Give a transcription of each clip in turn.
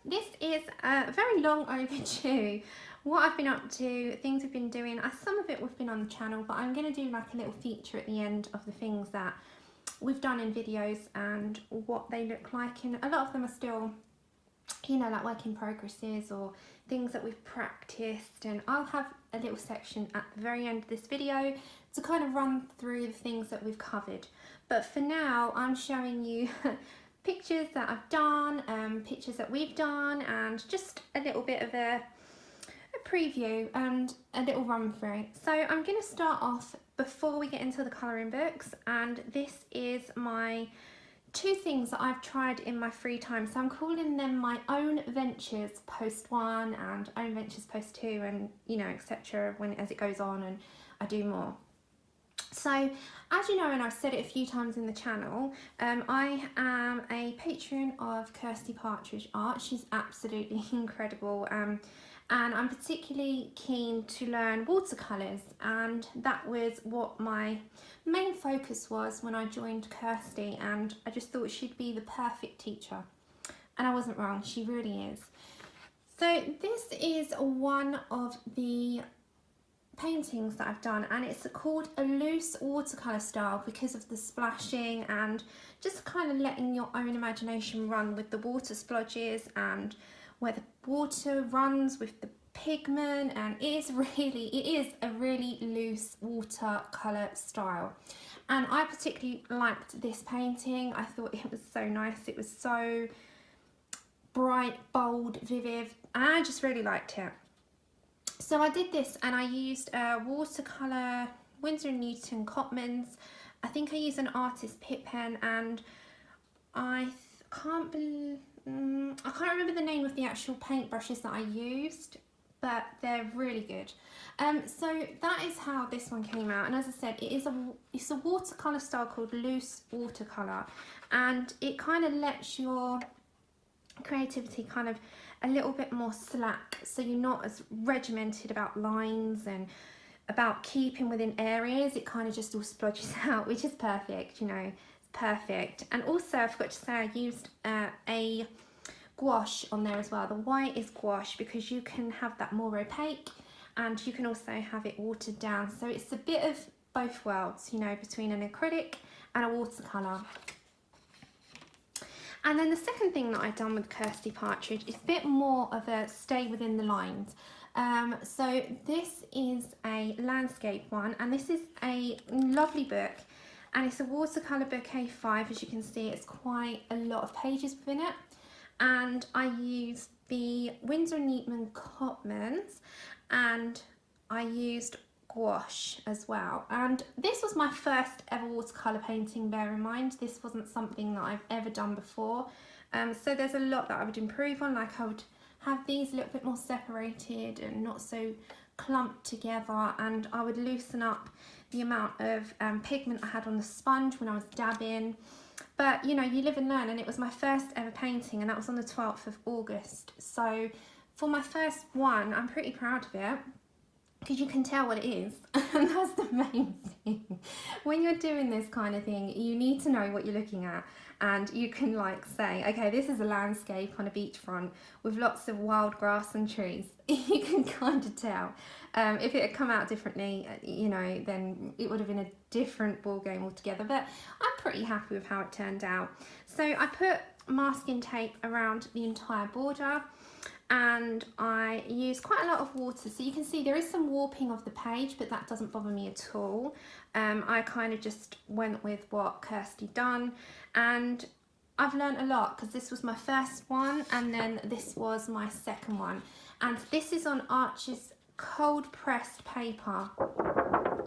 this is very long overdue. What I've been up to, things we've been doing, some of it we've been on the channel, but I'm going to do like a little feature at the end of the things that we've done in videos and what they look like, and a lot of them are still, you know, like work in progresses or things that we've practiced, and I'll have a little section at the very end of this video to kind of run through the things that we've covered. But for now, I'm showing you pictures that I've done, pictures that we've done, and just a little bit of a preview and a little run through. So I'm going to start off before we get into the colouring books, and this is my two things that I've tried in my free time. So I'm calling them my own ventures post 1 and own ventures post 2, and you know, etc. as it goes on and I do more. So as you know, and I've said it a few times in the channel, I am a patron of Kirsty Partridge Art. She's absolutely incredible, and I'm particularly keen to learn watercolours, and that was what my main focus was when I joined Kirsty, and I just thought she'd be the perfect teacher, and I wasn't wrong, she really is. So this is one of the paintings that I've done, and it's called a loose watercolour style because of the splashing and just kind of letting your own imagination run with the water splodges and where the water runs with the pigment, and it is a really loose watercolour style. And I particularly liked this painting. I thought it was so nice, it was so bright, bold, vivid, and I just really liked it. So I did this, and I used a watercolour Winsor & Newton Cotmans. I think I used an artist Pitt pen, and I can't remember the name of the actual paintbrushes that I used, but they're really good. So that is how this one came out, and as I said, it's a watercolour style called loose watercolour, and it kind of lets your creativity kind of a little bit more slack, so you're not as regimented about lines and about keeping within areas. It kind of just all splodges out, which is perfect, you know, it's perfect. And also I forgot to say I used a gouache on there as well. The white is gouache because you can have that more opaque, and you can also have it watered down, so it's a bit of both worlds, you know, between an acrylic and a watercolour. And then the second thing that I've done with Kirsty Partridge is a bit more of a stay within the lines. So this is a landscape one, and this is a lovely book, and it's a watercolour book A5. As you can see, it's quite a lot of pages within it, and I used the Winsor & Newton Cotmans, and I used gouache as well. And this was my first ever watercolour painting, bear in mind. This wasn't something that I've ever done before, so there's a lot that I would improve on. Like I would have these a little bit more separated and not so clumped together, and I would loosen up the amount of pigment I had on the sponge when I was dabbing. But you know, you live and learn, and it was my first ever painting, and that was on the 12th of August. So for my first one, I'm pretty proud of it, because you can tell what it is, and that's the main thing. When you're doing this kind of thing, you need to know what you're looking at, and you can like say, okay, this is a landscape on a beachfront with lots of wild grass and trees. You can kind of tell. If it had come out differently, you know, then it would have been a different ball game altogether, but I'm pretty happy with how it turned out. So I put masking tape around the entire border, and I use quite a lot of water, so you can see there is some warping of the page, but that doesn't bother me at all. I kind of just went with what Kirsty done, and I've learned a lot because this was my first one, and then this was my second one, and this is on Arch's cold pressed paper.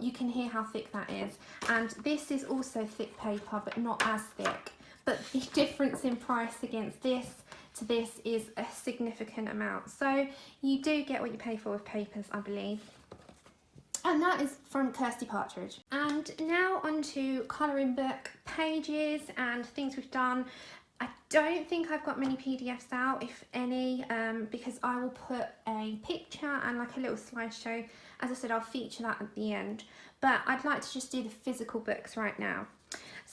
You can hear how thick that is, and this is also thick paper but not as thick, but the difference in price against this to this is a significant amount, so you do get what you pay for with papers, I believe. And that is from Kirsty Partridge. And now onto colouring book pages and things we've done. I don't think I've got many PDFs out, if any, because I will put a picture and like a little slideshow. As I said, I'll feature that at the end, but I'd like to just do the physical books right now.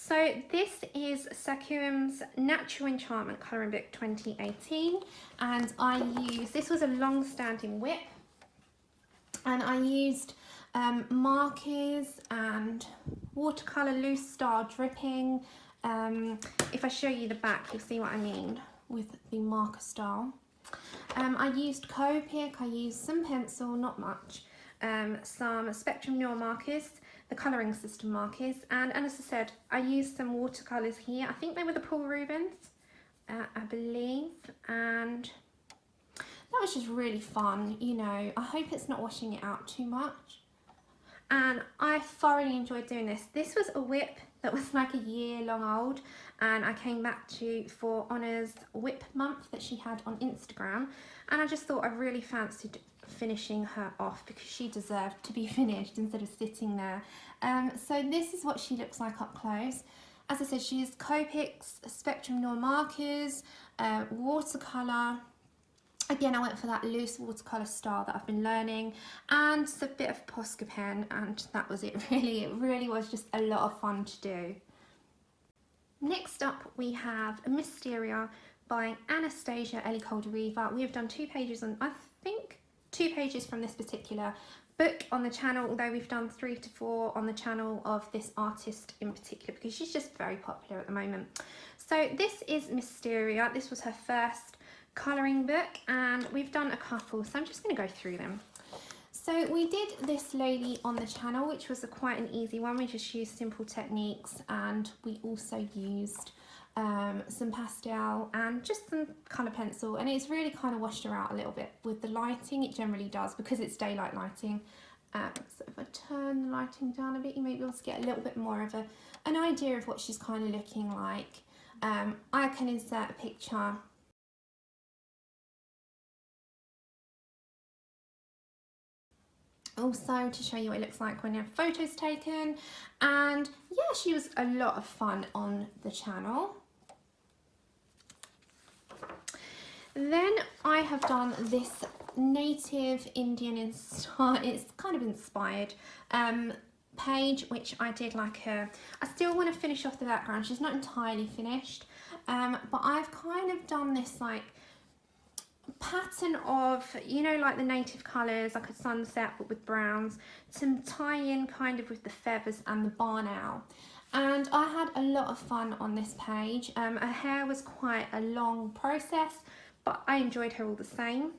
So this is Sakuram's Natural Enchantment Colouring Book 2018, and this was a long-standing whip, and I used markers and watercolour loose style dripping. If I show you the back, you'll see what I mean with the marker style. I used Copic, I used some pencil, not much, some Spectrum Noir markers, the colouring system markers, and as I said, I used some watercolours here. I think they were the Paul Rubens, I believe, and that was just really fun, you know. I hope it's not washing it out too much. And I thoroughly enjoyed doing this. This was a whip that was like a year long old, and I came back to for Honna's whip month that she had on Instagram, and I just thought I really fancied finishing her off because she deserved to be finished instead of sitting there. So this is what she looks like up close. As I said, she used Copic's Spectrum Noir markers, watercolour. Again, I went for that loose watercolour style that I've been learning, and a bit of Posca pen, and that was it really. It really was just a lot of fun to do. Next up we have Mysteria by Anastasia Elly-Koldereva. We have done 2 pages on, I think, 2 pages from this particular book on the channel, although we've done 3 to 4 on the channel of this artist in particular because she's just very popular at the moment. So this is Mysteria. This was her first colouring book, and we've done a couple, so I'm just going to go through them. So we did this lady on the channel, which was quite an easy one. We just used simple techniques, and we also used some pastel and just some colour pencil, and it's really kind of washed her out a little bit with the lighting. It generally does because it's daylight lighting. So if I turn the lighting down a bit, you may be able to get a little bit more of an idea of what she's kind of looking like. I can insert a picture also to show you what it looks like when you have photos taken, and yeah, she was a lot of fun on the channel. Then I have done this native Indian it's kind of inspired page, which I did like I still want to finish off the background. She's not entirely finished, but I've kind of done this like pattern of, you know, like the native colours, like a sunset but with browns, to tie in kind of with the feathers and the barn owl. And I had a lot of fun on this page. Her hair was quite a long process, but I enjoyed her all the same.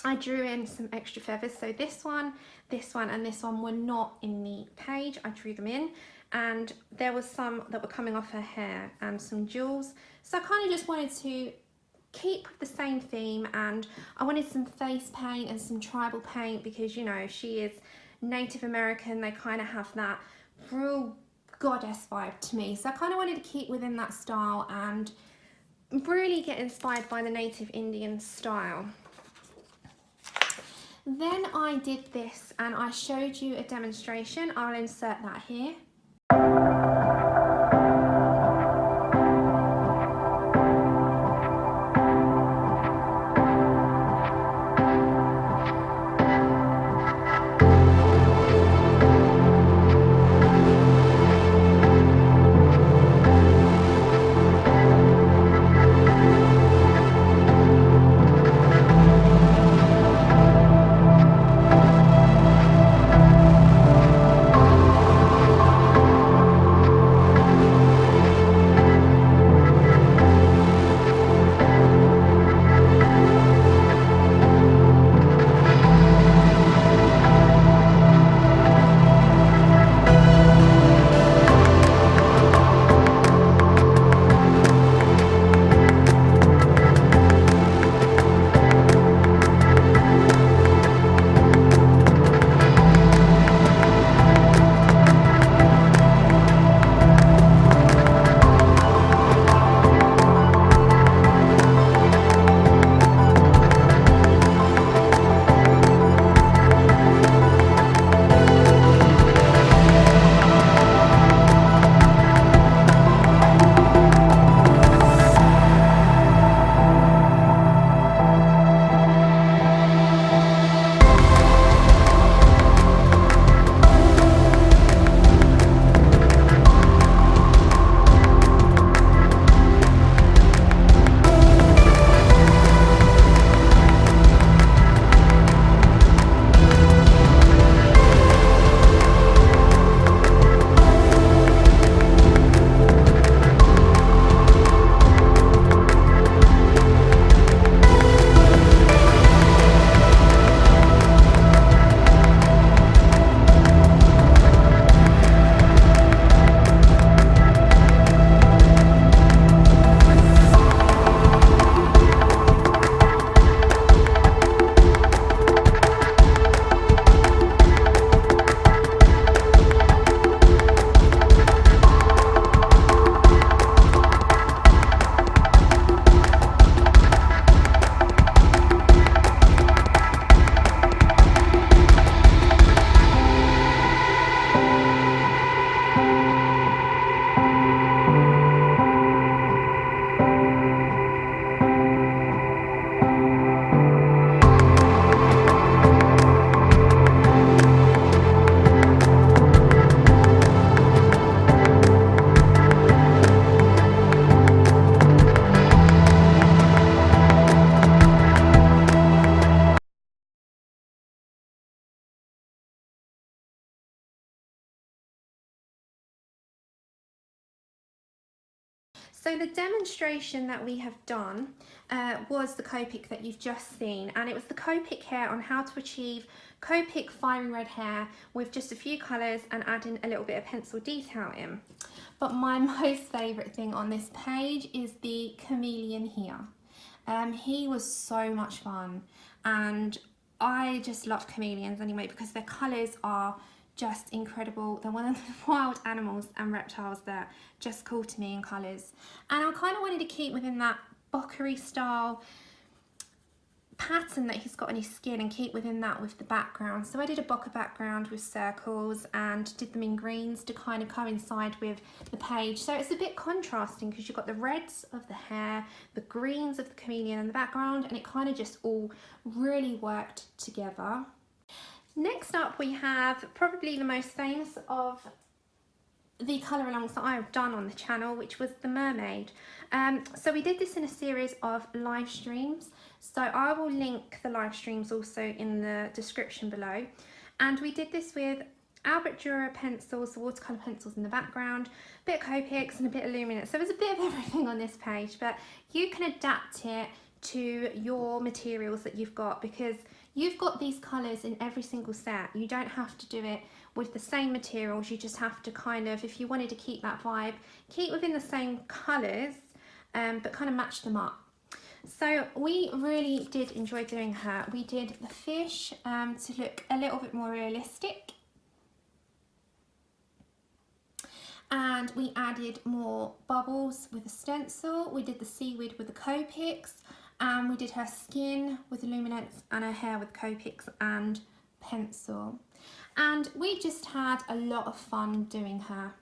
I drew in some extra feathers, so this one, and this one were not in the page. I drew them in, and there was some that were coming off her hair and some jewels. So I kind of just wanted to keep the same theme, and I wanted some face paint and some tribal paint because, you know, she is Native American. They kind of have that real goddess vibe to me, so I kind of wanted to keep within that style and really get inspired by the native Indian style. Then I did this and I showed you a demonstration. I'll insert that here. So the demonstration that we have done was the Copic that you've just seen, and it was the Copic hair on how to achieve Copic fiery red hair with just a few colours and adding a little bit of pencil detail in. But my most favourite thing on this page is the chameleon here. He was so much fun, and I just love chameleons anyway because their colours are just incredible. They're one of the wild animals and reptiles that just call to me in colours. And I kind of wanted to keep within that Bockery style pattern that he's got on his skin and keep within that with the background. So I did a bokeh background with circles and did them in greens to kind of coincide with the page. So it's a bit contrasting because you've got the reds of the hair, the greens of the chameleon in the background, and it kind of just all really worked together. Next up we have probably the most famous of the colour alongs that I have done on the channel, which was the mermaid. So we did this in a series of live streams, so I will link the live streams also in the description below. And we did this with Albert Dürer pencils, the watercolour pencils in the background, a bit of Copics and a bit of luminance. So there's a bit of everything on this page, but you can adapt it to your materials that you've got because you've got these colours in every single set. You don't have to do it with the same materials. You just have to kind of, if you wanted to keep that vibe, keep within the same colours, but kind of match them up. So we really did enjoy doing her. We did the fish to look a little bit more realistic. And we added more bubbles with a stencil. We did the seaweed with the Copics. And we did her skin with the luminance and her hair with Copics and pencil. And we just had a lot of fun doing her.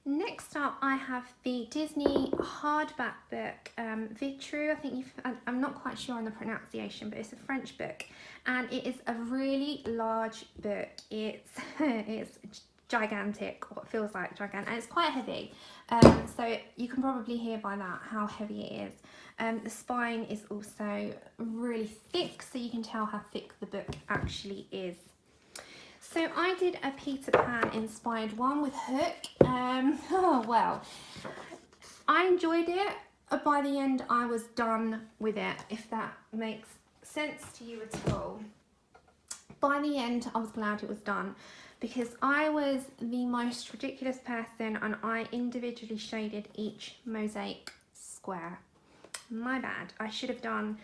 Next up I have the Disney hardback book, Vitrou. I think I'm not quite sure on the pronunciation, but it's a French book. And it is a really large book. It's gigantic, or it feels like gigantic, and it's quite heavy. So you can probably hear by that how heavy it is. The spine is also really thick, so you can tell how thick the book actually is. So I did a Peter Pan inspired one with Hook. Oh well, I enjoyed it. By the end I was done with it, if that makes sense to you at all. By the end I was glad it was done, because I was the most ridiculous person and I individually shaded each mosaic square. My bad. I should have done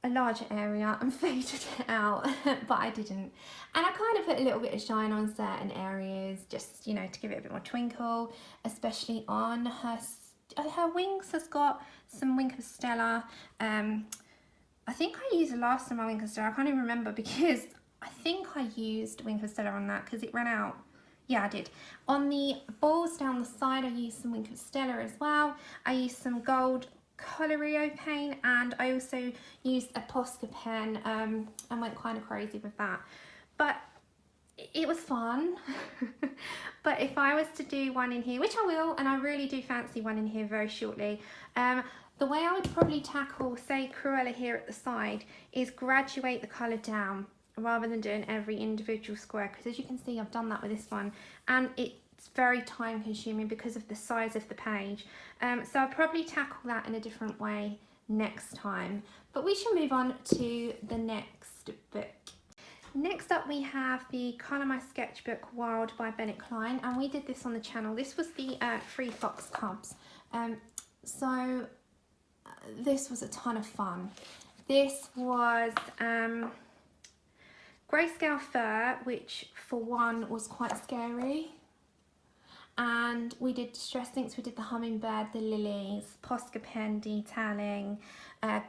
a larger area and faded it out, but I didn't. And I kind of put a little bit of shine on certain areas, just, you know, to give it a bit more twinkle, especially on her wings. Has got some Wink of Stella. I think I used the last of my Wink of Stella. I can't even remember because I think I used Wink of Stella on that because it ran out. Yeah, I did. On the balls down the side, I used some Wink of Stella as well. I used some gold Colorio paint, and I also used a Posca pen and went kind of crazy with that. But it was fun. But if I was to do one in here, which I will, and I really do fancy one in here very shortly, the way I would probably tackle, say, Cruella here at the side, is graduate the colour down rather than doing every individual square, because as you can see I've done that with this one, and it's very time consuming because of the size of the page. So I'll probably tackle that in a different way next time. But we shall move on to the next book. Next up we have the Colour My Sketchbook Wild by Bennett Klein, and we did this on the channel. This was the Free Fox Cubs. So this was a ton of fun. This was grayscale fur, which for one was quite scary. And we did distress inks. We did the hummingbird, the lilies, Posca pen detailing,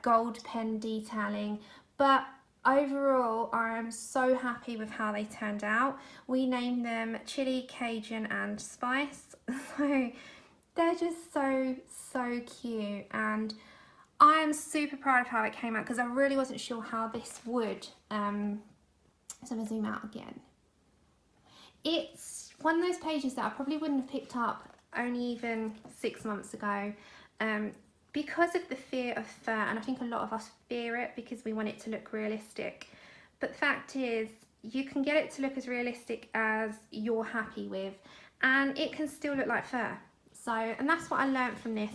gold pen detailing. But overall, I am so happy with how they turned out. We named them Chili, Cajun and Spice. So they're just so cute. And I am super proud of how it came out because I really wasn't sure how this would. So I'm going to zoom out again. It's one of those pages that I probably wouldn't have picked up only even 6 months ago because of the fear of fur, and I think a lot of us fear it because we want it to look realistic. But the fact is, you can get it to look as realistic as you're happy with, and it can still look like fur. So, and that's what I learned from this.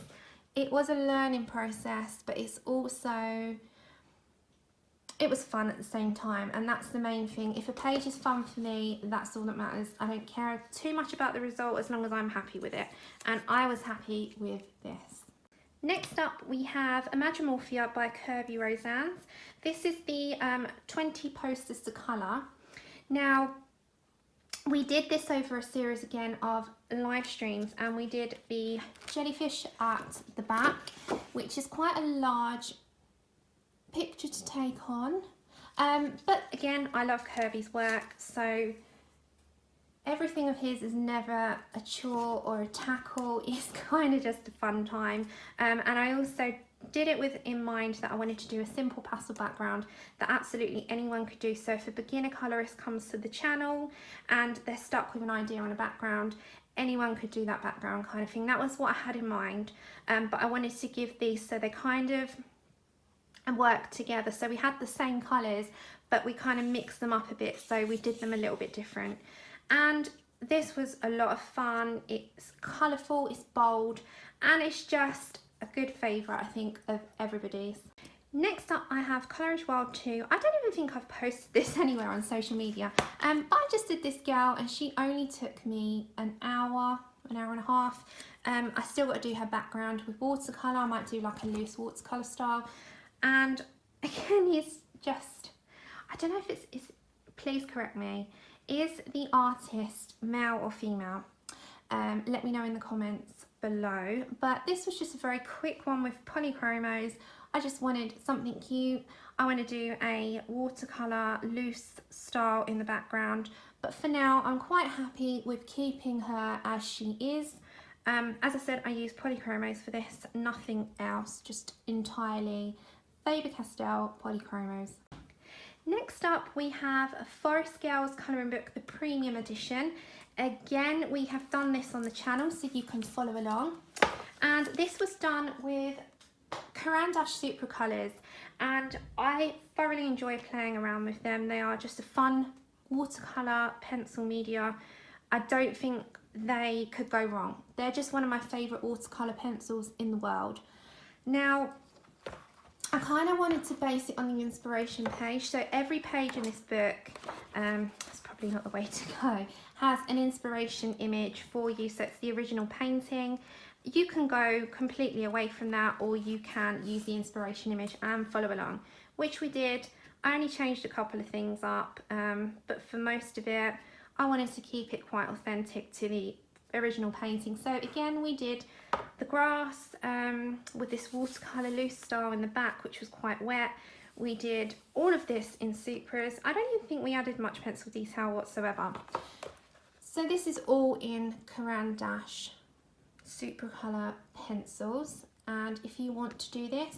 It was a learning process, but it's also, it was fun at the same time, and that's the main thing. If a page is fun for me, that's all that matters. I don't care too much about the result as long as I'm happy with it, and I was happy with this. Next up we have Imagimorphia by Kirby Rosannes. This is the 20 posters to colour. Now, we did this over a series again of live streams, and we did the jellyfish at the back, which is quite a large picture to take on. But again, I love Kirby's work, so everything of his is never a chore or a tackle. It's kind of just a fun time. And I also did it with in mind that I wanted to do a simple pastel background that absolutely anyone could do. So if a beginner colorist comes to the channel and they're stuck with an idea on a background, anyone could do that background kind of thing. That was what I had in mind. But I wanted to give these so they kind of work together. So we had the same colours, but we kind of mixed them up a bit. So we did them a little bit different. And this was a lot of fun. It's colourful, it's bold, and it's just a good favourite, I think, of everybody's. Next up, I have Colourish Wild 2. I don't even think I've posted this anywhere on social media, but I just did this girl, and she only took me an hour and a half. I still got to do her background with watercolour. I might do like a loose watercolour style. And again, it's just, I don't know if it's please correct me, is the artist male or female? Let me know in the comments below. But this was just a very quick one with polychromos. I just wanted something cute. I want to do a watercolour loose style in the background, but for now I'm quite happy with keeping her as she is. As I said, I use polychromos for this, nothing else, just entirely Faber-Castell polychromos. Next up we have Forest Girls colouring book, the premium edition. Again, we have done this on the channel so you can follow along, and this was done with Caran d'Ache Supra colours, and I thoroughly enjoy playing around with them. They are just a fun watercolour pencil media. I don't think they could go wrong. They're just one of my favourite watercolour pencils in the world. Now, I kind of wanted to base it on the inspiration page, so every page in this book, it's probably not the way to go, has an inspiration image for you. So it's the original painting. You can go completely away from that, or you can use the inspiration image and follow along, which we did. I only changed a couple of things up, but for most of it, I wanted to keep it quite authentic to the original painting. So again, we did the grass with this watercolour loose style in the back, which was quite wet. We did all of this in Supras. I don't even think we added much pencil detail whatsoever. So this is all in Caran d'Ache Supra colour pencils, and if you want to do this,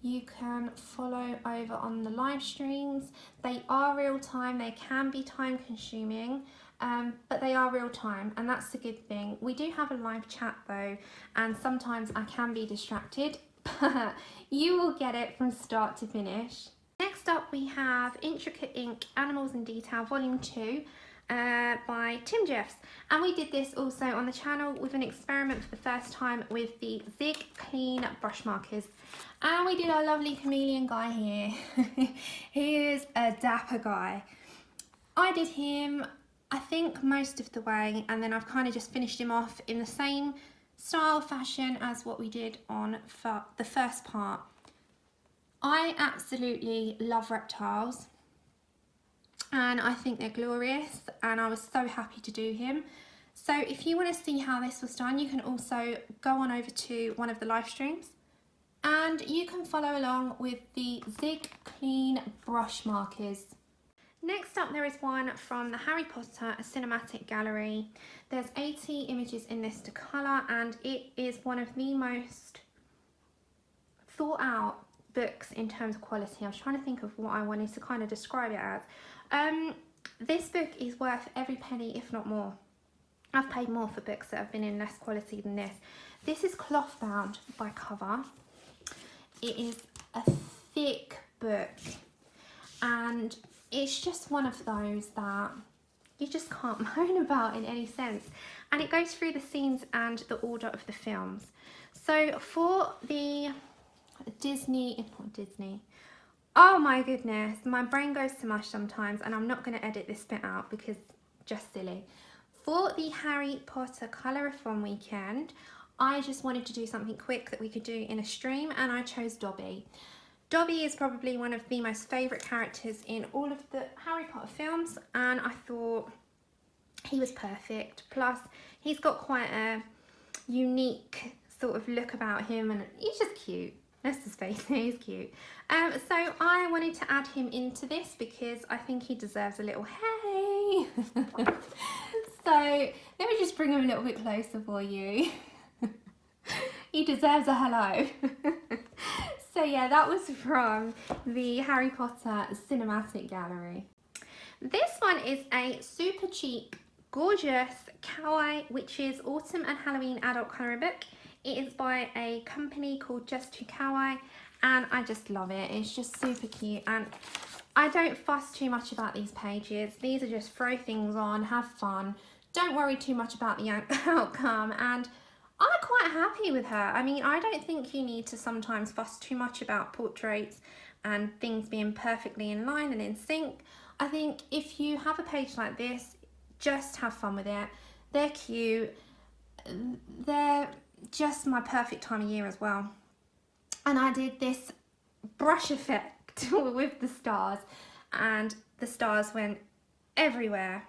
you can follow over on the live streams. They are real time, they can be time consuming, but they are real time, and that's the good thing. We do have a live chat though, and sometimes I can be distracted, but you will get it from start to finish. Next up we have Intricate Ink Animals in Detail Volume 2 by Tim Jeffs, and we did this also on the channel with an experiment for the first time with the Zig Clean brush markers, and we did our lovely chameleon guy here. He is a dapper guy. I did him, I think, most of the way, and then I've kind of just finished him off in the same style fashion as what we did on the first part. I absolutely love reptiles, and I think they're glorious, and I was so happy to do him. So if you want to see how this was done, you can also go on over to one of the live streams and you can follow along with the Zig Clean brush markers. Next up, there is one from the Harry Potter Cinematic Gallery. There's 80 images in this to colour, and it is one of the most thought out books in terms of quality. I was trying to think of what I wanted to kind of describe it as. This book is worth every penny, if not more. I've paid more for books that have been in less quality than this. This is cloth bound by cover. It is a thick book, and it's just one of those that you just can't moan about in any sense. And it goes through the scenes and the order of the films. So for the not Disney, oh my goodness, my brain goes to mush sometimes, and I'm not going to edit this bit out because just silly. For the Harry Potter colour-a-thon weekend, I just wanted to do something quick that we could do in a stream, and I chose Dobby. Dobby is probably one of the most favourite characters in all of the Harry Potter films, and I thought he was perfect. Plus, he's got quite a unique sort of look about him, and he's just cute. Let's just face it, he's cute. So I wanted to add him into this because I think he deserves a little hey. So let me just bring him a little bit closer for you. He deserves a hello. So yeah, that was from the Harry Potter Cinematic Gallery. This one is a super cheap, gorgeous Kawaii Witches Autumn and Halloween adult colouring book. It is by a company called Just to Kawaii, and I just love it. It's just super cute, and I don't fuss too much about these pages. These are just throw things on, have fun, don't worry too much about the outcome, and I'm quite happy with her. I mean, I don't think you need to sometimes fuss too much about portraits and things being perfectly in line and in sync. I think if you have a page like this, just have fun with it. They're cute. They're just my perfect time of year as well. And I did this brush effect with the stars, and the stars went everywhere,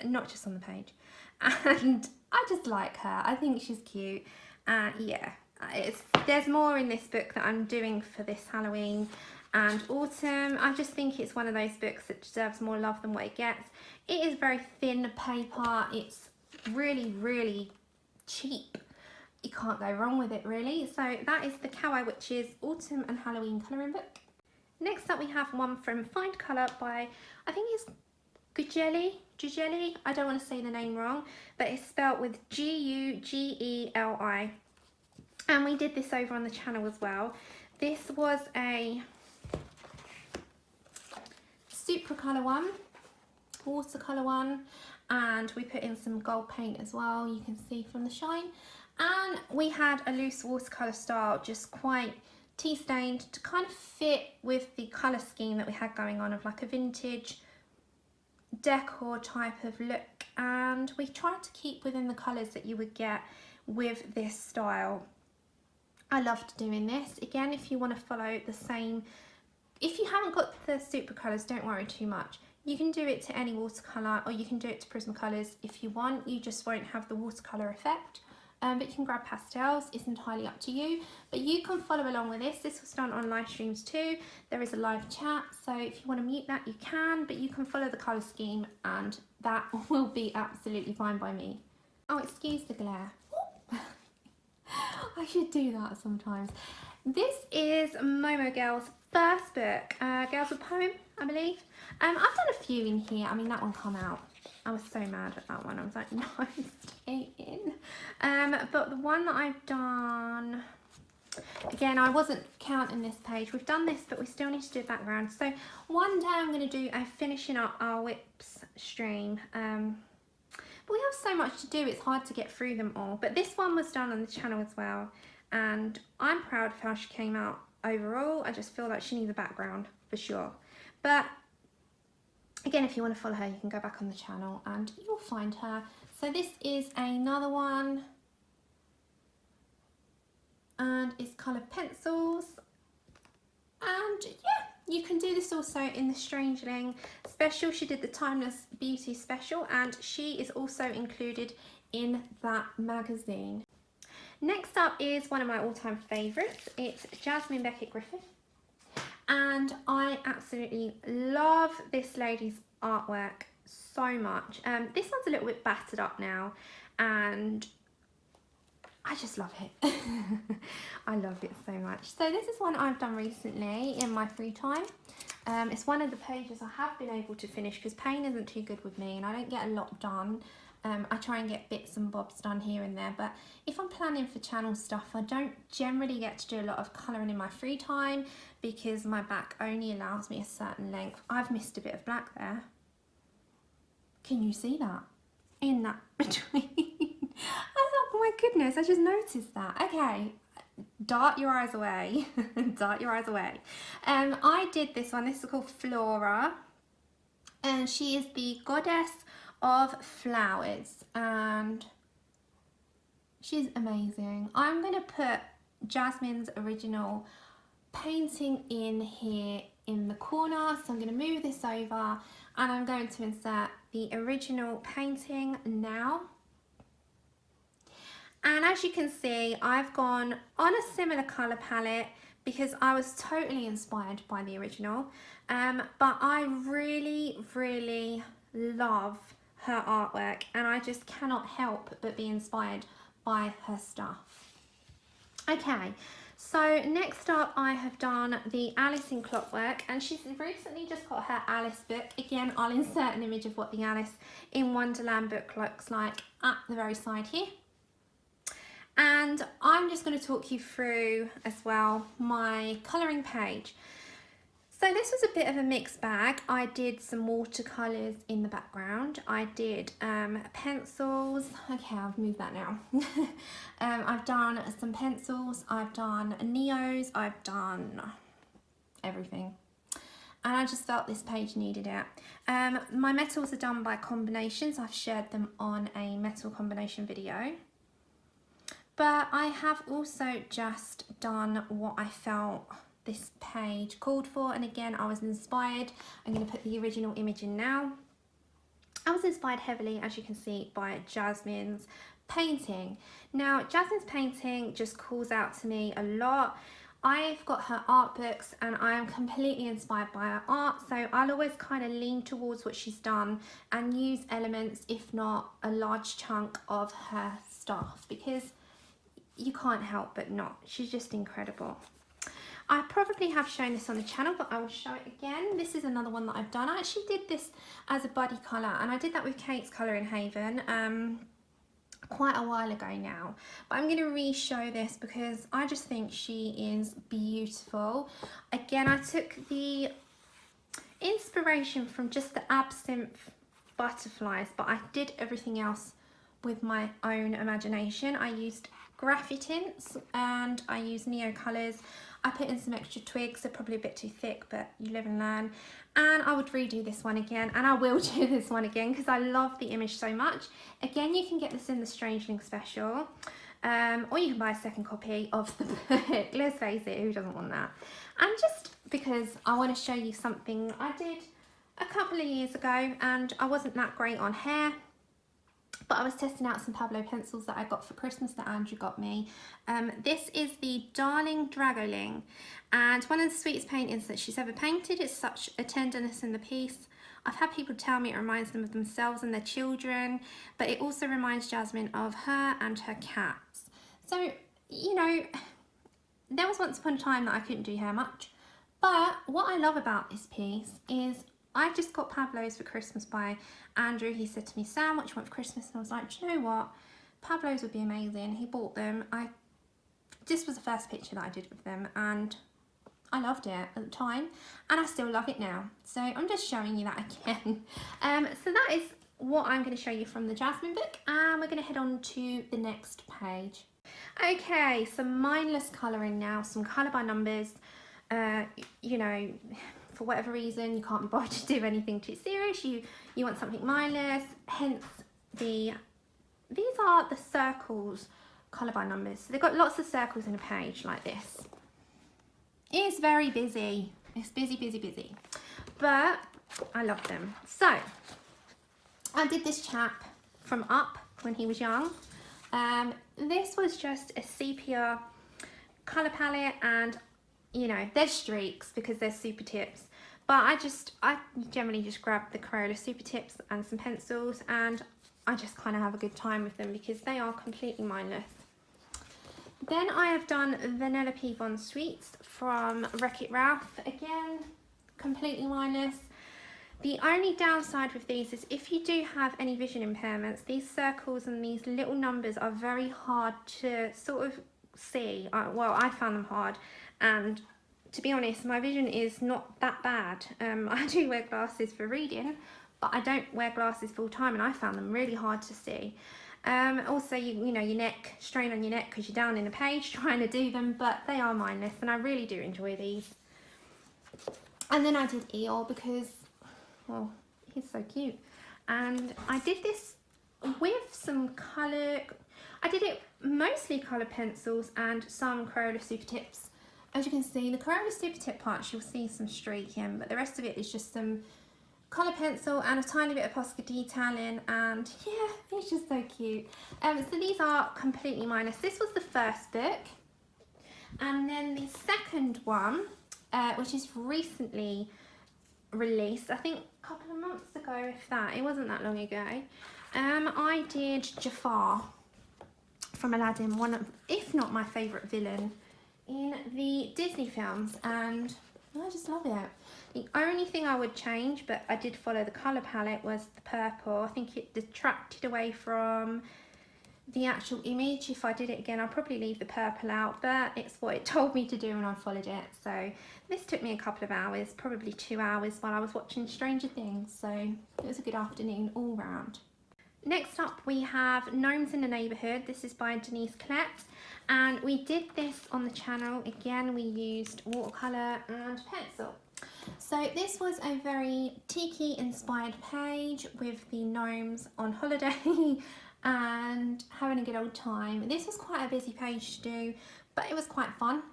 not just on the page. And I just like her. I think she's cute. Yeah, there's more in this book that I'm doing for this Halloween and autumn. I just think it's one of those books that deserves more love than what it gets. It is very thin paper. It's really, really cheap. You can't go wrong with it, really. So that is the Kawaii Witches Autumn and Halloween colouring book. Next up we have one from Find Colour by, I think it's Gugeli. I don't want to say the name wrong, but it's spelled with Gugeli. And we did this over on the channel as well. This was a Supracolour one, watercolour one, and we put in some gold paint as well, you can see from the shine. And we had a loose watercolour style, just quite tea stained, to kind of fit with the colour scheme that we had going on of like a vintage decor type of look. And we tried to keep within the colours that you would get with this style. I loved doing this. Again, if you want to follow the same, if you haven't got the Supracolours, don't worry too much. You can do it to any watercolour, or you can do it to Prismacolors if you want. You just won't have the watercolour effect. But you can grab pastels, it's entirely up to you. But you can follow along with this. This was done on live streams too. There is a live chat, so if you want to mute that, you can, but you can follow the colour scheme and that will be absolutely fine by me. Oh, excuse the glare. I should do that sometimes. This is Momo Girl's first book, Girls with Poem, I believe. I've done a few in here. I mean, that one come out. I was so mad at that one. I was like, no, stay in. But the one that I've done, again, I wasn't counting this page. We've done this, but we still need to do a background. So one day I'm going to do a finishing up our whips stream. But we have so much to do, it's hard to get through them all. But this one was done on the channel as well. And I'm proud of how she came out overall. I just feel like she needs a background for sure. But again, if you want to follow her, you can go back on the channel and you'll find her. So this is another one, and it's coloured pencils. And yeah, you can do this also in the Strangeling special. She did the Timeless Beauty special, and she is also included in that magazine. Next up is one of my all-time favourites. It's Jasmine Beckett Griffith. And I absolutely love this lady's artwork so much. This one's a little bit battered up now, and I just love it. I love it so much. So this is one I've done recently in my free time. It's one of the pages I have been able to finish because paint isn't too good with me and I don't get a lot done. I try and get bits and bobs done here and there, but if I'm planning for channel stuff, I don't generally get to do a lot of colouring in my free time because my back only allows me a certain length. I've missed a bit of black there. Can you see that? In that between. I thought, oh my goodness, I just noticed that. Okay, dart your eyes away. Dart your eyes away. I did this one. This is called Flora, and she is the goddess of flowers, and she's amazing. I'm going to put Jasmine's original painting in here in the corner, so I'm going to move this over and I'm going to insert the original painting now. And as you can see, I've gone on a similar colour palette because I was totally inspired by the original, but I really love her artwork, and I just cannot help but be inspired by her stuff. Okay, so next up I have done the Alice in Clockwork, and she's recently just got her Alice book. Again, I'll insert an image of what the Alice in Wonderland book looks like at the very side here. And I'm just going to talk you through as well my colouring page. So this was a bit of a mixed bag. I did some watercolours in the background. I did pencils. Okay, I've moved that now. I've done some pencils. I've done neos. I've done everything. And I just felt this page needed it. My metals are done by combinations. I've shared them on a metal combination video. But I have also just done what I felt this page called for, and again I was inspired. I'm going to put the original image in now. I was inspired heavily, as you can see, by Jasmine's painting. Now Jasmine's painting just calls out to me a lot. I've got her art books and I am completely inspired by her art, so I'll always kind of lean towards what she's done and use elements, if not a large chunk, of her stuff, because you can't help but not. She's just incredible. I probably have shown this on the channel, but I will show it again. This is another one that I've done. I actually did this as a buddy colour, and I did that with Kate's Colour in Haven quite a while ago now. But I'm going to re-show this because I just think she is beautiful. Again, I took the inspiration from just the absinthe butterflies, but I did everything else with my own imagination. I used Graffy tints and I used Neo colours. I put in some extra twigs. They're probably a bit too thick, but you live and learn. And I would redo this one again, and I will do this one again because I love the image so much. Again, you can get this in the Strangeling special, or you can buy a second copy of the book. Let's face it, who doesn't want that? And just because I want to show you something I did a couple of years ago, and I wasn't that great on hair, but I was testing out some Pablo pencils that I got for Christmas that Andrew got me. This is the Darling Dragoling, and one of the sweetest paintings that she's ever painted. It's such a tenderness in the piece. I've had people tell me it reminds them of themselves and their children, but it also reminds Jasmine of her and her cats. So, you know, there was once upon a time that I couldn't do hair much, but what I love about this piece is I just got Pablo's for Christmas by Andrew. He said to me, Sam, what do you want for Christmas? And I was like, do you know what? Pablo's would be amazing. He bought them. This was the first picture that I did with them, and I loved it at the time, and I still love it now. So I'm just showing you that again. So that is what I'm going to show you from the Jasmine book, and we're going to head on to the next page. Okay, some mindless colouring now, some colour by numbers. You know, for whatever reason you can't be bothered to do anything too serious, you want something mindless, hence these are the circles colour by numbers. So they've got lots of circles in a page like this. It's very busy, it's busy, but I love them. So I did this chap from Up when he was young. This was just a sepia colour palette, and you know, there's streaks because there's super tips, but I generally just grab the Crayola super tips and some pencils, and I just kind of have a good time with them because they are completely mindless. Then I have done Vanilla Pea Bon Sweets from Wreck-It Ralph. Again, completely mindless. The only downside with these is if you do have any vision impairments, these circles and these little numbers are very hard to sort of see. Well, I found them hard, and to be honest, my vision is not that bad. I do wear glasses for reading, but I don't wear glasses full time and I found them really hard to see. Also, you know, your neck, strain on your neck because you're down in a page trying to do them, but they are mindless and I really do enjoy these. And then I did Eeyore because, well, he's so cute. And I did this with some colour, I did it mostly colour pencils and some Crayola Super Tips. As you can see, the Crayola Super Tip parts, you'll see some streaking, but the rest of it is just some colour pencil and a tiny bit of Posca detailing, and yeah, it's just so cute. So these are completely mindless. This was the first book, and then the second one, which is recently released, I think a couple of months ago, if that, it wasn't that long ago. I did Jafar from Aladdin, one of, if not my favourite villain in the Disney films, and I just love it. The only thing I would change, but I did follow the colour palette, was the purple. I think it detracted away from the actual image. If I did it again, I'll probably leave the purple out, but it's what it told me to do and I followed it. So this took me a couple of hours, probably 2 hours, while I was watching Stranger Things. So it was a good afternoon all round. Next up we have Gnomes in the Neighbourhood. This is by Denise Collette, and we did this on the channel. Again, we used watercolour and pencil. So this was a very tiki inspired page with the gnomes on holiday and having a good old time. This was quite a busy page to do, but it was quite fun.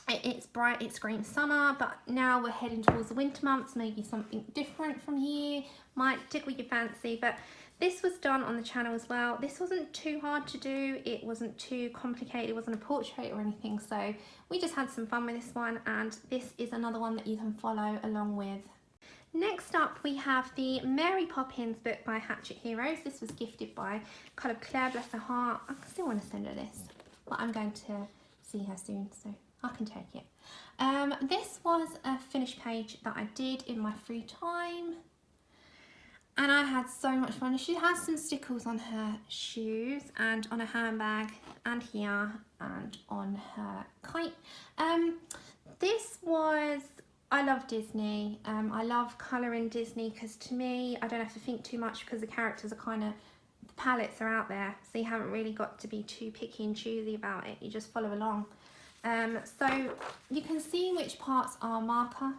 It's bright, it screams summer, but now we're heading towards the winter months. Maybe something different from here might tickle your fancy, but this was done on the channel as well. This wasn't too hard to do, it wasn't too complicated, it wasn't a portrait or anything, so we just had some fun with this one, and this is another one that you can follow along with. Next up we have the Mary Poppins book by Hatchet Heroes. This was gifted by kind of Claire, bless her heart. I still want to send her this, but I'm going to see her soon, so I can take it. This was a finished page that I did in my free time, and I had so much fun. She has some stickles on her shoes and on her handbag and here and on her kite. This was, I love Disney. I love colouring Disney because to me, I don't have to think too much because the characters are kind of, the palettes are out there, so you haven't really got to be too picky and choosy about it. You just follow along. So you can see which parts are marker.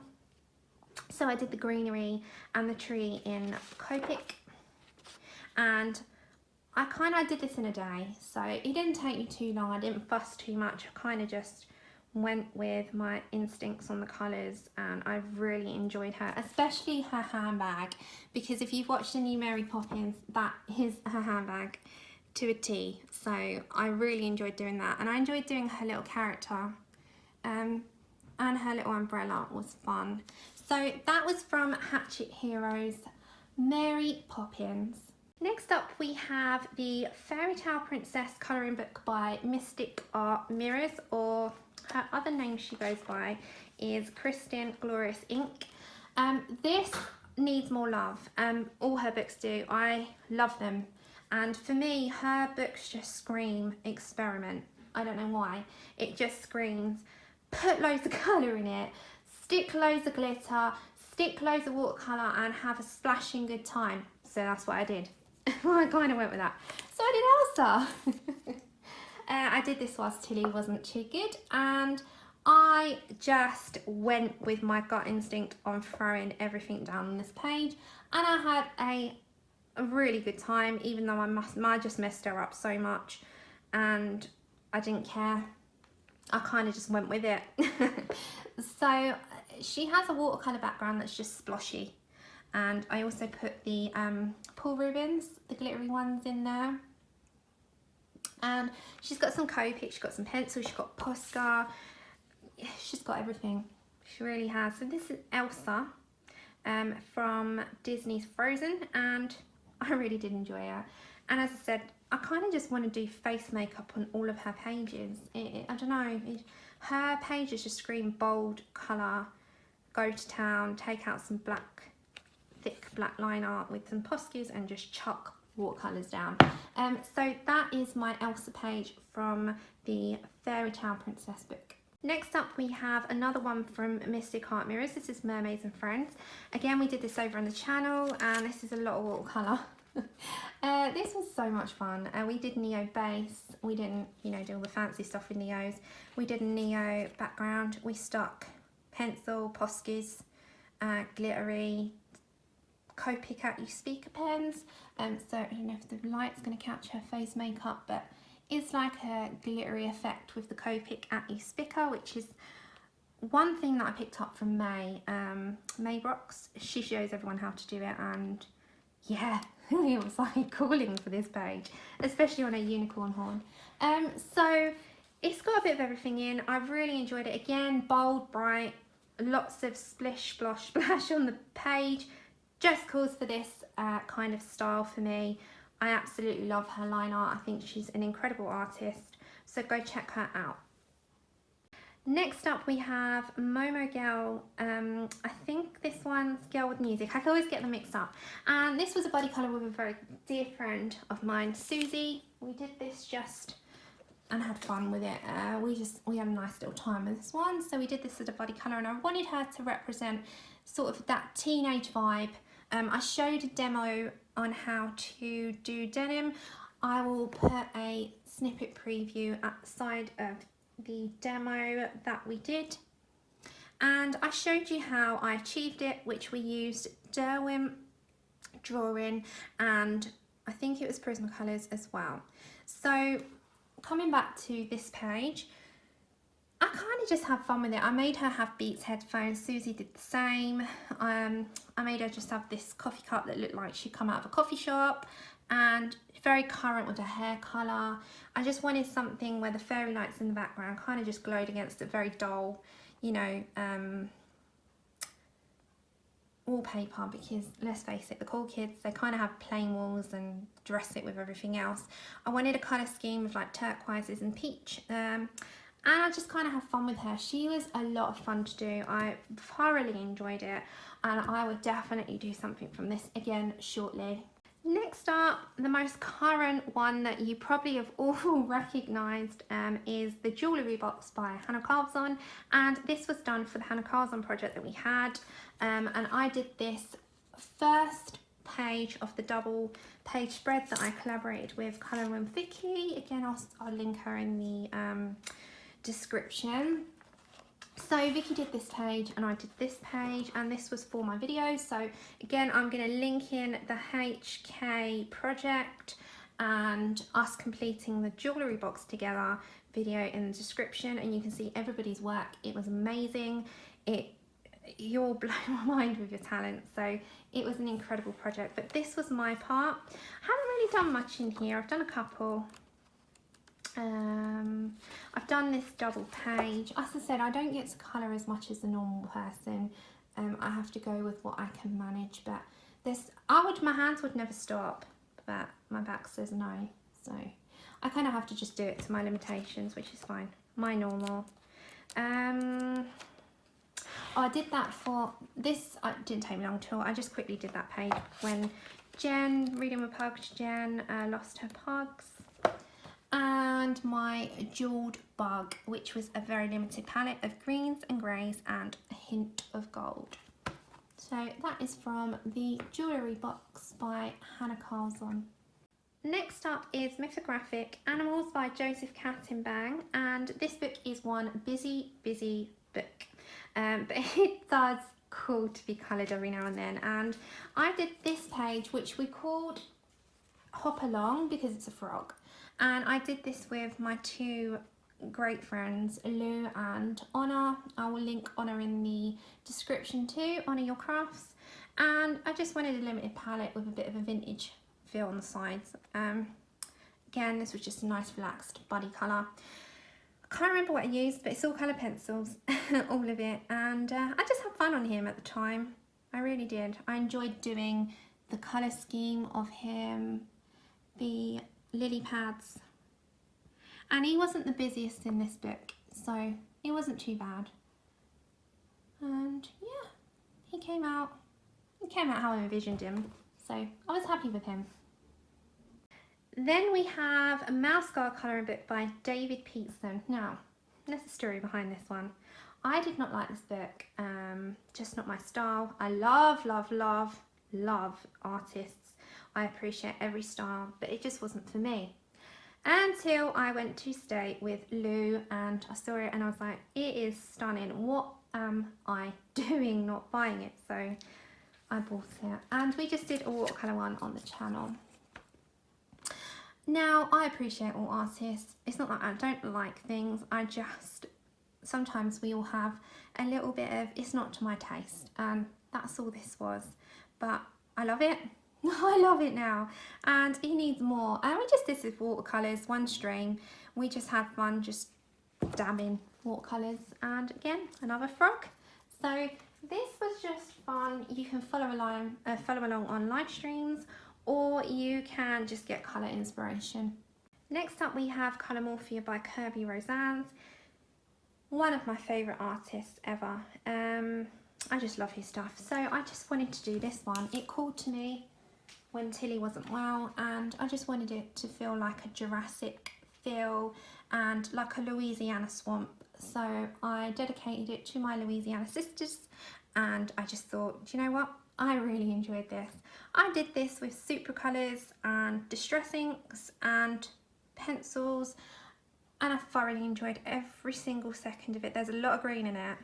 So I did the greenery and the tree in Copic, and I did this in a day, so it didn't take me too long. I didn't fuss too much. I kind of just went with my instincts on the colours, and I really enjoyed her, especially her handbag, because if you've watched the new Mary Poppins, that is her handbag to a T. So I really enjoyed doing that, and I enjoyed doing her little character, and her little umbrella was fun. So that was from Hatchet Heroes, Mary Poppins. Next up we have the Fairy Tale Princess colouring book by Mystic Art Mirrors, or her other name she goes by is Kristen Glorious Ink. This needs more love. All her books do. I love them. And for me, her books just scream experiment. I don't know why. It just screams, put loads of colour in it, stick loads of glitter, stick loads of watercolour, and have a splashing good time. So that's what I did. I kind of went with that. So I did Elsa. I did this whilst Tilly wasn't too good, and I just went with my gut instinct on throwing everything down on this page, and I had a really good time, even though I just messed her up so much, and I didn't care. I kind of just went with it. So she has a watercolour background that's just sploshy, and I also put the pull ribbons, the glittery ones, in there. And she's got some Copic, she's got some pencils, she's got Posca, she's got everything. She really has. So this is Elsa from Disney's Frozen, and I really did enjoy her. And as I said, I kind of just want to do face makeup on all of her pages. I don't know, her pages just scream bold colour, go to town, take out some black, thick black line art with some Poscas, and just chuck watercolours down. So that is my Elsa page from the Fairy Tale Princess book Next up we have another one from Mystic Art Mirrors. This is Mermaids and Friends. Again, we did this over on the channel, and this is a lot of watercolour. This was so much fun. We did Neo base. We didn't, you know, do all the fancy stuff with Neos. We did a Neo background. We stuck pencil, Poscas, glittery, Copic at You speaker pens. So I don't know if the light's going to catch her face makeup, but it's like a glittery effect with the Copic at You sticker, which is one thing that I picked up from May Rocks. She shows everyone how to do it, and yeah, it was like calling for this page, especially on a unicorn horn. So it's got a bit of everything in. I've really enjoyed it. Again, bold, bright, lots of splish, splosh, splash on the page. Just calls for this kind of style for me. I absolutely love her line art. I think she's an incredible artist, so go check her out. Next up we have Momo Girl. I think this one's Girl with Music. I can always get them mixed up. And this was a body colour with a very dear friend of mine, Susie. We did this just and had fun with it. We had a nice little time with this one. So we did this as a body colour, and I wanted her to represent sort of that teenage vibe. I showed a demo on how to do denim. I will put a snippet preview at the side of the demo that we did, and I showed you how I achieved it, which we used Derwent drawing and I think it was Prismacolors as well. So coming back to this page, I kind of just had fun with it. I made her have Beats headphones. Susie did the same. I made her just have this coffee cup that looked like she'd come out of a coffee shop, and very current with her hair colour. I just wanted something where the fairy lights in the background kind of just glowed against a very dull, you know, wallpaper, because let's face it, the cool kids, they kind of have plain walls and dress it with everything else. I wanted a colour scheme with like turquoises and peach. And I just kind of have fun with her. She was a lot of fun to do. I thoroughly enjoyed it, and I would definitely do something from this again shortly. Next up, the most current one that you probably have all recognised is the Jewellery Box by Hannah Carlson, and this was done for the Hannah Carlson project that we had, and I did this first page of the double page spread that I collaborated with Colour Room Vicky. Again, I'll link her in the description. So Vicky did this page and I did this page, and this was for my video. So again, I'm going to link in the HK project and us completing the jewellery box together video in the description, and you can see everybody's work. It was amazing. You'll blow my mind with your talent. So it was an incredible project, but this was my part. I haven't really done much in here. I've done a couple. I've done this double page. As I said, I don't get to colour as much as a normal person. I have to go with what I can manage, but my hands would never stop, but my back says no, so I kind of have to just do it to my limitations, which is fine, my normal. I did that for this. It didn't take me long at all. I just quickly did that page when Jen, Reading with Pugs, Jen lost her pugs. And my Jeweled Bug, which was a very limited palette of greens and greys and a hint of gold. So that is from the Jewellery Box by Hannah Carlson. Next up is Mythographic Animals by Joseph Kattenbang, and this book is one busy book, but it does call to be coloured every now and then. And I did this page, which we called Hop Along because it's a frog. And I did this with my two great friends, Lou and Honor. I will link Honor in the description too, Honor Your Crafts. And I just wanted a limited palette with a bit of a vintage feel on the sides. Again, this was just a nice relaxed body colour. I can't remember what I used, but it's all colour pencils, all of it. And I just had fun on him at the time. I really did. I enjoyed doing the colour scheme of him, the lily pads, and he wasn't the busiest in this book, so it wasn't too bad. And yeah, he came out how I envisioned him, so I was happy with him. Then we have a mouse guard colouring book by David Peterson. Now, there's a story behind this one. I did not like this book, just not my style. I love, love, love, love artists. I appreciate every style, but it just wasn't for me. Until I went to stay with Lou and I saw it and I was like, it is stunning. What am I doing not buying it? So I bought it, and we just did a watercolour one on the channel. Now, I appreciate all artists. It's not that I don't like things, I just, sometimes we all have a little bit of, it's not to my taste, and that's all this was. But I love it. I love it now, and he needs more. And we just did this with watercolours, one stream. We just had fun just dabbing watercolours, and again, another frog. So this was just fun. You can follow along on live streams, or you can just get colour inspiration. Next up we have Colourmorphia by Kirby Rosannes. One of my favourite artists ever. I just love his stuff. So I just wanted to do this one. It called to me when Tilly wasn't well, and I just wanted it to feel like a Jurassic feel and like a Louisiana swamp. So I dedicated it to my Louisiana sisters, and I just thought, do you know what? I really enjoyed this. I did this with Supracolors and Distress inks and pencils, and I thoroughly enjoyed every single second of it. There's a lot of green in it,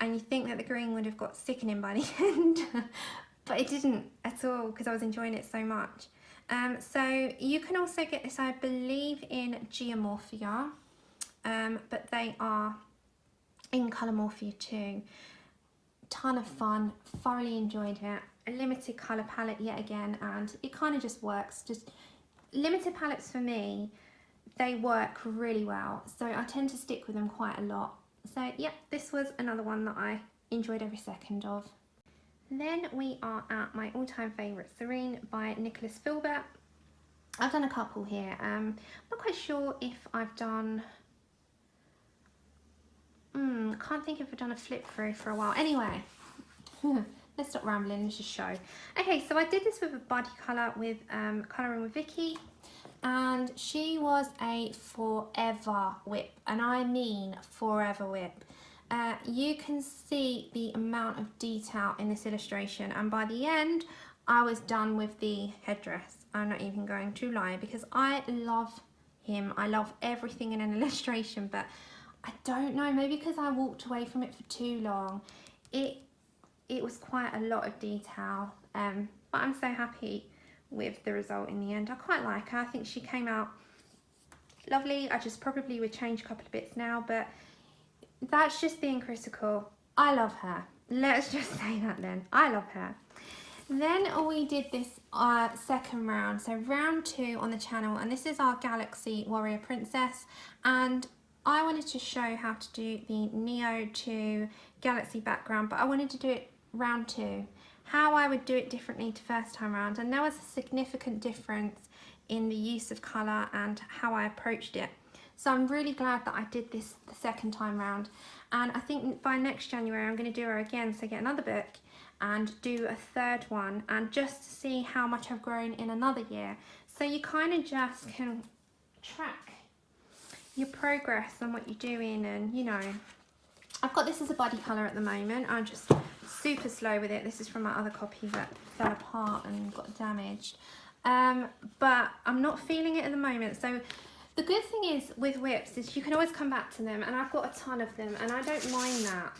and you think that the green would have got sickening by the end, but it didn't at all because I was enjoying it so much. So you can also get this, I believe, in Geomorphia, but they are in Colourmorphia too. Ton of fun, thoroughly enjoyed it. A limited colour palette yet again, and it kind of just works. Just limited palettes for me, they work really well, so I tend to stick with them quite a lot. So yeah, this was another one that I enjoyed every second of. Then we are at my all-time favourite, Serene by Nicholas Filbert. I've done a couple here. I'm not quite sure if I've done, can't think if I've done a flip through for a while. Anyway, let's stop rambling, let's just show. Okay, so I did this with a body colour with Colouring with Vicky, and she was a forever whip, and I mean forever whip. You can see the amount of detail in this illustration, and by the end I was done with the headdress. I'm not even going to lie, because I love him. I love everything in an illustration, but I don't know, maybe because I walked away from it for too long. It was quite a lot of detail, but I'm so happy with the result in the end. I quite like her. I think she came out lovely. I just probably would change a couple of bits now, but that's just being critical. I love her. Let's just say that then. I love her. Then we did this second round, so round 2 on the channel, and this is our Galaxy Warrior Princess, and I wanted to show how to do the Neo to Galaxy background, but I wanted to do it round 2, how I would do it differently to first time round, and there was a significant difference in the use of colour and how I approached it. So I'm really glad that I did this the second time round, and I think by next January I'm going to do her again, so get another book and do a third one, and just see how much I've grown in another year. So you kind of just can track your progress and what you're doing, and you know, I've got this as a body colour at the moment. I'm just super slow with it. This is from my other copy that fell apart and got damaged, but I'm not feeling it at the moment. So the good thing is with whips is you can always come back to them, and I've got a ton of them, and I don't mind that,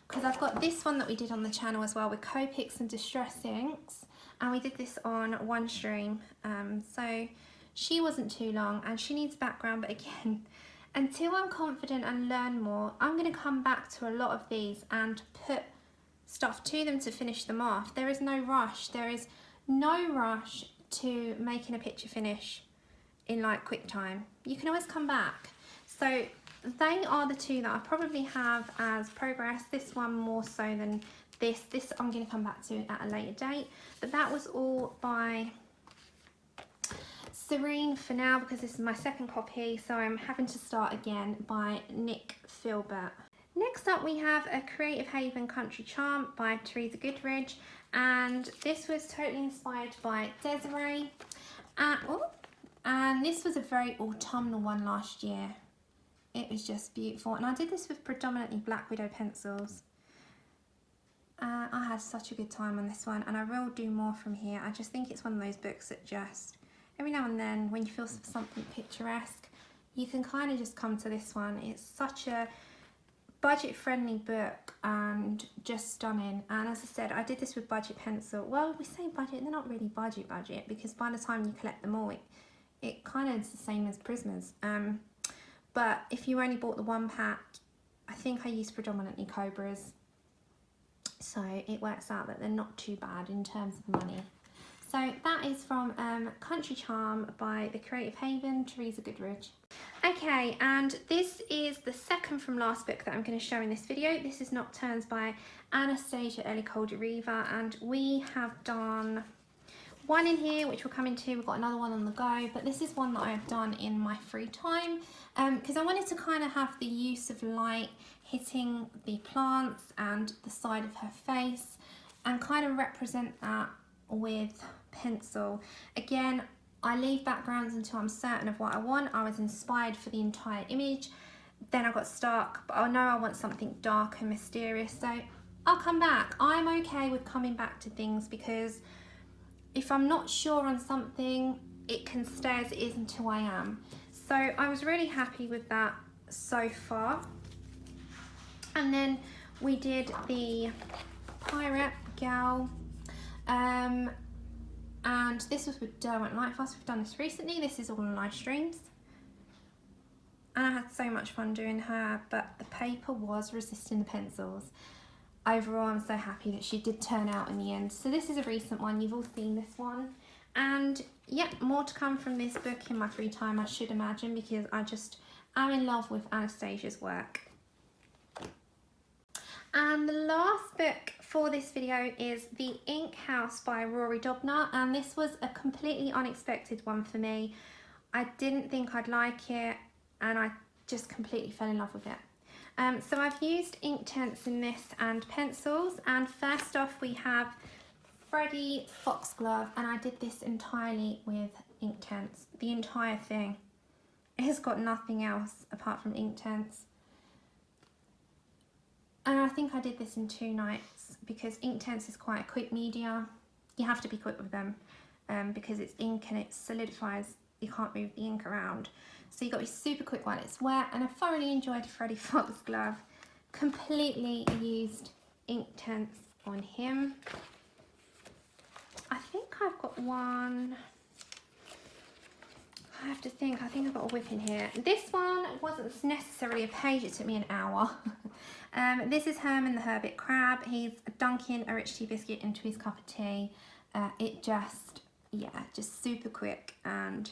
because I've got this one that we did on the channel as well with Copics and Distress inks, and we did this on one stream. So she wasn't too long, and she needs background, but again, until I'm confident and learn more, I'm going to come back to a lot of these and put stuff to them to finish them off. There is no rush. There is no rush to making a picture finish in like quick time. You can always come back. So they are the two that I probably have as progress. This one more so than this. This I'm going to come back to at a later date. But that was all by Serene for now, because this is my second copy, so I'm having to start again by Nick Filbert. Next up we have A Creative Haven Country Charm by Teresa Goodridge, and this was totally inspired by Desiree. And this was a very autumnal one last year. it was just beautiful. And I did this with predominantly Black Widow pencils. I had such a good time on this one, and I will do more from here. I just think it's one of those books that just, every now and then, when you feel something picturesque, you can kind of just come to this one. It's such a budget-friendly book and just stunning. And as I said, I did this with budget pencil. Well, we say budget, they're not really budget, because by the time you collect them all, it kind of is the same as Prismas. But if you only bought the one pack, I think I used predominantly Cobras. So it works out that they're not too bad in terms of money. So that is from Country Charm by The Creative Haven, Teresa Goodrich. Okay, and this is the second from last book that I'm going to show in this video. This is Nocturnes by Anastasia Elly-Koldereva, and we have done one in here, which we'll come into. We've got another one on the go, but this is one that I've done in my free time because I wanted to kind of have the use of light hitting the plants and the side of her face and kind of represent that with pencil. Again, I leave backgrounds until I'm certain of what I want. I was inspired for the entire image, then I got stuck, but I know I want something dark and mysterious, so I'll come back. I'm okay with coming back to things because if I'm not sure on something, it can stay as it is until I am. So I was really happy with that so far. And then we did the Pirate Gal, and this was with Derwent Lightfast. We've done this recently. This is all on live streams. And I had so much fun doing her, but the paper was resisting the pencils. Overall, I'm so happy that she did turn out in the end. So this is a recent one. You've all seen this one. And yeah, more to come from this book in my free time, I should imagine, because I just am in love with Anastasia's work. And the last book for this video is The Ink House by Rory Dobner, and this was a completely unexpected one for me. I didn't think I'd like it, and I just completely fell in love with it. So I've used Inktense in this and pencils, and first off we have Freddie Foxglove, and I did this entirely with Inktense, the entire thing. It has got nothing else apart from Inktense. And I think I did this in 2 nights because Inktense is quite a quick media. You have to be quick with them because it's ink and it solidifies. You can't move the ink around. So you've got to be super quick while it's wet. And I thoroughly enjoyed Freddie Foxglove. Completely used Inktense on him. I think I've got one. I have to think. I think I've got a whip in here. This one wasn't necessarily a page. It took me an hour. This is Herman the Hermit Crab. He's dunking a rich tea biscuit into his cup of tea. It just, yeah, just super quick. And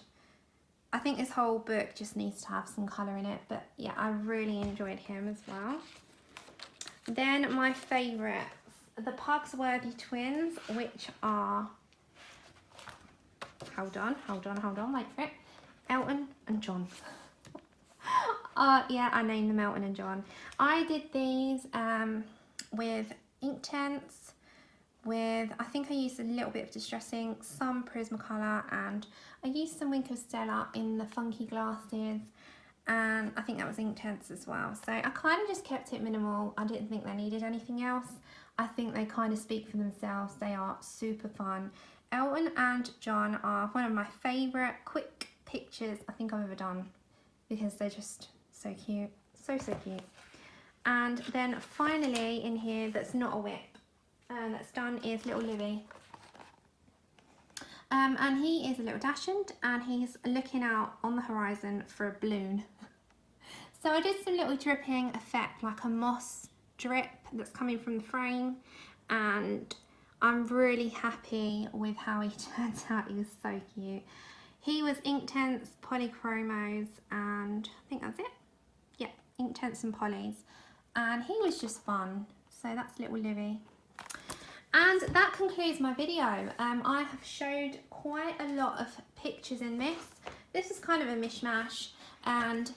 I think this whole book just needs to have some colour in it. But yeah, I really enjoyed him as well. Then my favourites, the Pugsworthy twins, which are, hold on, wait for it, Elton and John. Yeah, I named them Elton and John. I did these with Inktense, with, I think I used a little bit of Distress ink, some Prismacolor, and I used some Wink of Stella in the funky glasses, and I think that was Inktense as well. So I kind of just kept it minimal. I didn't think they needed anything else. I think they kind of speak for themselves. They are super fun. Elton and John are one of my favourite quick pictures I think I've ever done because they're just so cute, so cute. And then finally in here, that's not a whip, that's done, is Little Louis. And he is a little dachshund and he's looking out on the horizon for a balloon. So I did some little dripping effect, like a moss drip that's coming from the frame, and I'm really happy with how he turns out. He was so cute. He was Inktense, Polychromos, and I think that's it. Yeah, Inktense and Polys. And he was just fun. So that's Little Louis. And that concludes my video. I have showed quite a lot of pictures in this. This is kind of a mishmash, and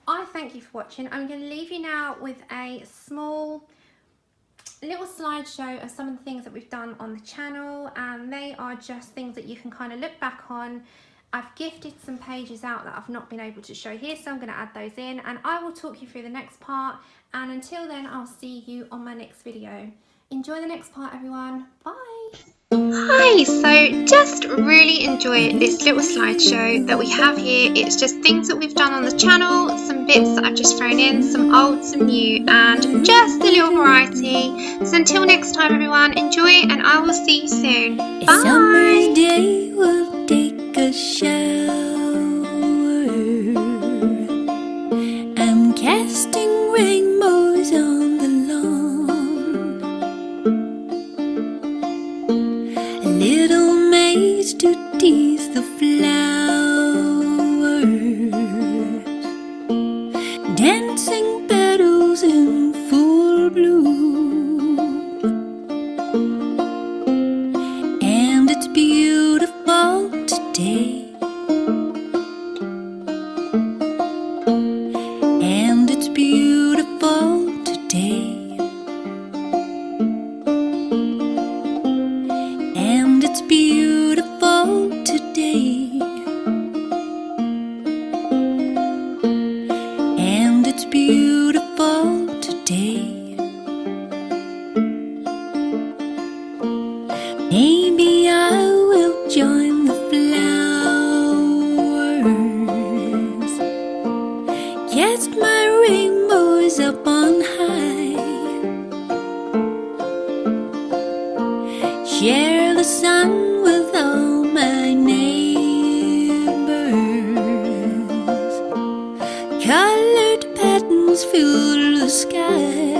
I thank you for watching. I'm going to leave you now with a small little slideshow of some of the things that we've done on the channel, and they are just things that you can kind of look back on I've gifted some pages out that I've not been able to show here, so I'm going to add those in, and I will talk you through the next part, and until then I'll see you on my next video. Enjoy the next part, everyone. Bye! Hi, so just really enjoy this little slideshow that we have here. It's just things that we've done on the channel, some bits that I've just thrown in, some old, some new, and just a little variety. So until next time, everyone, enjoy, and I will see you soon. Bye! A summer's day will take a shower. I'm casting rainbows on the lawn. A little maze to tease the flowers, dancing petals in full bloom. And it's beautiful today. And it's beautiful today. And it's beautiful today. And it's beautiful today. Maybe I will join the flowers, cast my rainbows up on high, share the sun with all my neighbors. Colored patterns fill the sky.